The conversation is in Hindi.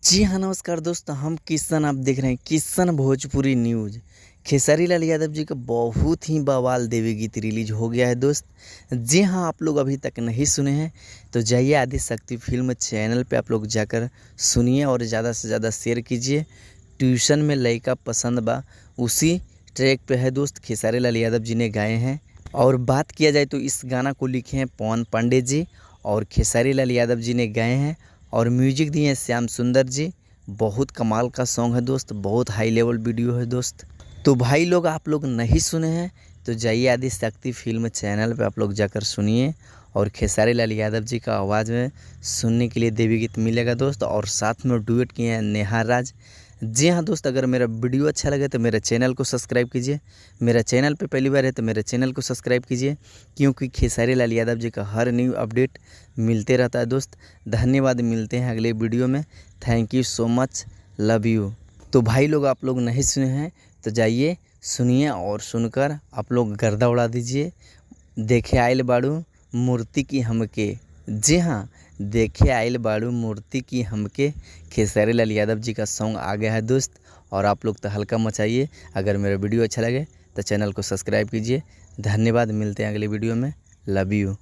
जी हाँ, नमस्कार दोस्त। हम किशन, आप देख रहे हैं किशन भोजपुरी न्यूज़। खेसारी लाल यादव जी का बहुत ही बवाल देवी गीत रिलीज हो गया है दोस्त। जी हाँ, आप लोग अभी तक नहीं सुने हैं तो जाइए आदि शक्ति फिल्म चैनल पे आप लोग जाकर सुनिए और ज़्यादा से ज़्यादा शेयर कीजिए। ट्यूशन में लइका पसंद बा उसी ट्रैक पे है दोस्त, खेसारी लाल यादव जी ने गाए हैं। और बात किया जाए तो इस गाना को लिखे हैं पवन पांडे जी और खेसारी लाल यादव जी ने गाए हैं और म्यूजिक दिए हैं श्याम सुंदर जी। बहुत कमाल का सॉन्ग है दोस्त, बहुत हाई लेवल वीडियो है दोस्त। तो भाई लोग, आप लोग नहीं सुने हैं तो जाइए आदि शक्ति फिल्म चैनल पे आप लोग जाकर सुनिए और खेसारी लाल यादव जी का आवाज़ में सुनने के लिए देवी गीत मिलेगा दोस्त। और साथ में डुएट किए हैं नेहा राज। जी हाँ दोस्त, अगर मेरा वीडियो अच्छा लगे तो मेरे चैनल को सब्सक्राइब कीजिए। मेरा चैनल पे पहली बार है तो मेरे चैनल को सब्सक्राइब कीजिए, क्योंकि खेसारी लाल यादव जी का हर न्यू अपडेट मिलते रहता है दोस्त। धन्यवाद, मिलते हैं अगले वीडियो में। Thank you so much, love you. तो भाई लोग, आप लोग नहीं सुने हैं तो जाइए सुनिए और सुनकर आप लोग गर्दा उड़ा दीजिए। देखे आइल बाड़ू मूर्ति की हमके। जी हाँ, देखे आइल बाड़ू मूर्ति की हमके। खेसारी लाल यादव जी का सॉन्ग आ गया है दोस्त और आप लोग तो हल्का मचाइए। अगर मेरा वीडियो अच्छा लगे तो चैनल को सब्सक्राइब कीजिए। धन्यवाद, मिलते हैं अगले वीडियो में। Love you.